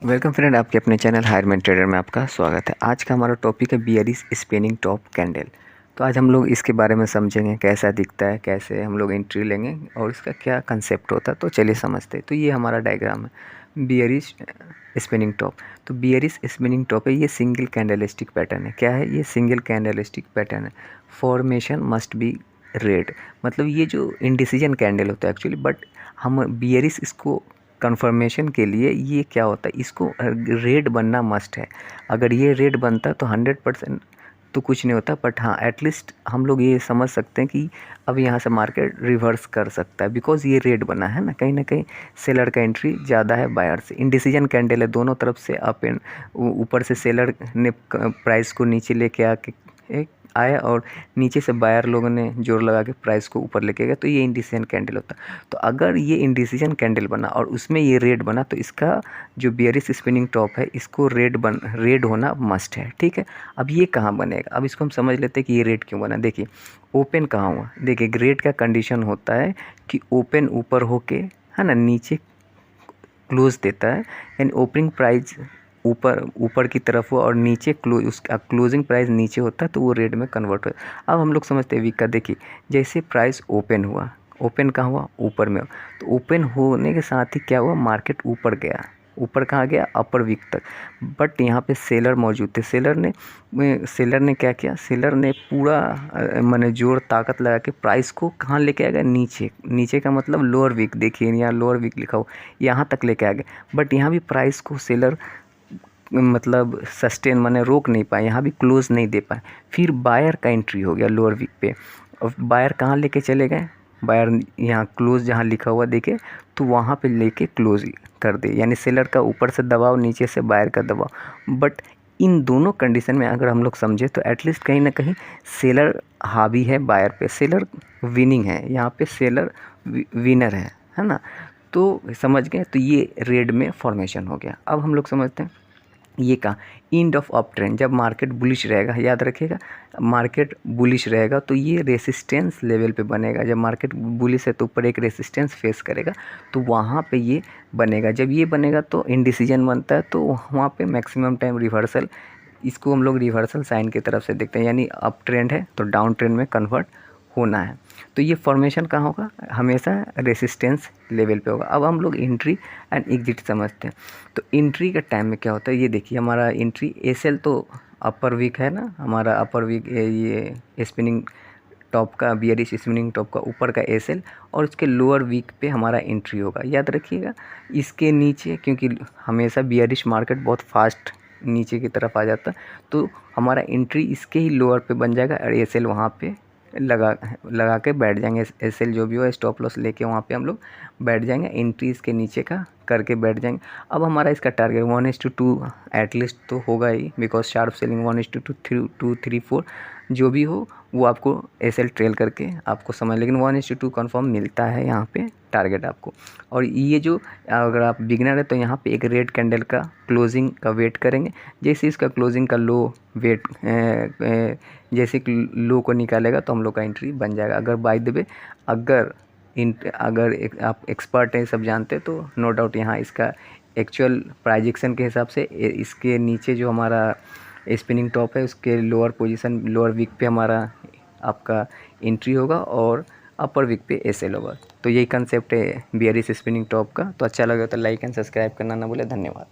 Welcome friend, आपके अपने channel हायरमैन trader में आपका स्वागत है। आज का हमारा टॉपिक है बियरिश स्पिनिंग टॉप कैंडल। तो आज हम लोग इसके बारे में समझेंगे, कैसा दिखता है, कैसे हम लोग एंट्री लेंगे और इसका क्या कंसेप्ट होता है। तो चलिए समझते हैं। तो ये हमारा डायग्राम है बियरिश स्पिनिंग टॉप। तो बियरिश स्पिनिंग टॉप है, ये सिंगल कैंडलस्टिक पैटर्न है। क्या है ये? सिंगल कैंडलस्टिक पैटर्न है। फॉर्मेशन मस्ट बी रेड, मतलब ये जो इंडिसीजन कैंडल होता है एक्चुअली, बट हम बियरिश इसको कंफर्मेशन के लिए ये क्या होता है, इसको रेड बनना मस्ट है। अगर ये रेड बनता है तो 100% तो कुछ नहीं होता, बट हाँ एटलीस्ट हम लोग ये समझ सकते हैं कि अब यहाँ से मार्केट रिवर्स कर सकता है, बिकॉज ये रेड बना है ना कहीं सेलर का एंट्री ज़्यादा है बायर से। इंडिसीजन कैंडल है, दोनों तरफ से अप एंड ऊपर से सेलर ने प्राइस को नीचे लेके आके आया और नीचे से बायर लोगों ने जोर लगा के प्राइस को ऊपर लेके गया, तो ये इंडिसीजन कैंडल होता है। तो अगर ये इंडिसीजन कैंडल बना और उसमें ये रेड बना तो इसका जो बियरिश स्पिनिंग टॉप है इसको रेड होना मस्ट है। ठीक है, अब ये कहाँ बनेगा, अब इसको हम समझ लेते हैं कि ये रेड क्यों बना। देखिए ओपन कहाँ हुआ, देखिए रेड का कंडीशन होता है कि ओपन ऊपर होके है ना नीचे क्लोज देता है, यानी ओपनिंग प्राइस ऊपर की तरफ हुआ और नीचे उसका क्लोजिंग प्राइस नीचे होता है तो वो रेड में कन्वर्ट होता है। अब हम लोग समझते हैं वीक का। देखिए जैसे प्राइस ओपन हुआ, ओपन कहाँ हुआ, ऊपर में, तो ओपन होने के साथ ही क्या हुआ, मार्केट ऊपर गया। ऊपर कहाँ गया, अपर वीक तक। बट यहाँ पे सेलर मौजूद थे। सेलर ने क्या किया, सेलर ने पूरा मैंने जोर ताकत लगा के प्राइस को कहाँ लेके आ गया, नीचे का मतलब लोअर वीक। देखिए यहाँ लोअर वीक लिखा हो, यहाँ तक लेके आ गए। बट यहाँ भी प्राइस को सेलर मतलब सस्टेन माने रोक नहीं पाए, यहाँ भी क्लोज नहीं दे पाए। फिर बायर का एंट्री हो गया लोअर वीक पे, और बायर कहाँ लेके चले गए, बायर यहाँ क्लोज जहाँ लिखा हुआ देखे तो वहाँ पे लेके क्लोज कर दे, यानी सेलर का ऊपर से दबाव, नीचे से बायर का दबाव। बट इन दोनों कंडीशन में अगर हम लोग समझे तो एटलीस्ट कहीं ना कहीं सेलर हावी है बायर पे, सेलर विनिंग है, यहाँ पे सेलर विनर है ना। तो समझ गए, तो ये रेड में फॉर्मेशन हो गया। अब हम लोग समझते हैं ये का एंड ऑफ अप ट्रेंड। जब मार्केट बुलिश रहेगा, याद रखिएगा मार्केट बुलिश रहेगा तो ये रेसिस्टेंस लेवल पे बनेगा। जब मार्केट बुलिश है तो ऊपर एक रेसिस्टेंस फेस करेगा तो वहाँ पे ये बनेगा। जब ये बनेगा तो इंडिसीजन बनता है, तो वहाँ पे मैक्सिमम टाइम रिवर्सल, इसको हम लोग रिवर्सल साइन की तरफ से देखते हैं, यानी अप ट्रेंड है तो डाउन ट्रेंड में कन्वर्ट होना है। तो ये फॉर्मेशन कहाँ होगा, हमेशा रेसिस्टेंस लेवल पे होगा। अब हम लोग एंट्री एंड एग्जिट समझते हैं। तो एंट्री के टाइम में क्या होता है, ये देखिए हमारा एंट्री एसएल तो अपर वीक है ना, हमारा अपर वीक ये स्पिनिंग टॉप का, बियरिश स्पिनिंग टॉप का ऊपर का एसएल, और उसके लोअर वीक पे हमारा एंट्री होगा। याद रखिएगा इसके नीचे, क्योंकि हमेशा बियरिश मार्केट बहुत फास्ट नीचे की तरफ आ जाता है, तो हमारा एंट्री इसके ही लोअर पे बन जाएगा और एसएल वहाँ पे लगा के बैठ जाएंगे। एसएल जो भी हो स्टॉप लॉस लेके वहाँ पे हम लोग बैठ जाएंगे, एंट्री इसके नीचे का करके बैठ जाएंगे। अब हमारा इसका टारगेट 1:2 एटलीस्ट तो होगा ही, बिकॉज शार्प सेलिंग 1:2 3 4 जो भी हो वो आपको एसएल ट्रेल करके आपको समझ, लेकिन 1:2 कंफर्म मिलता है यहाँ पे टारगेट आपको। और ये जो अगर आप बिगनर है तो यहाँ पे एक रेड कैंडल का क्लोजिंग का वेट करेंगे। जैसे इसका क्लोजिंग का लो वेट जैसे कि लो को निकालेगा तो हम लोग का एंट्री बन जाएगा। अगर बाय द वे अगर आप एक्सपर्ट हैं, सब जानते हैं, तो नो डाउट यहाँ इसका एक्चुअल प्राइजेक्शन के हिसाब से इसके नीचे जो हमारा स्पिनिंग टॉप है उसके लोअर पोजीशन, लोअर वीक पे हमारा आपका एंट्री होगा और अपर वीक पे एसएल होगा। तो यही कंसेप्ट है बियरिश स्पिनिंग टॉप का। तो अच्छा लगा तो लाइक एंड सब्सक्राइब करना ना भूले। धन्यवाद।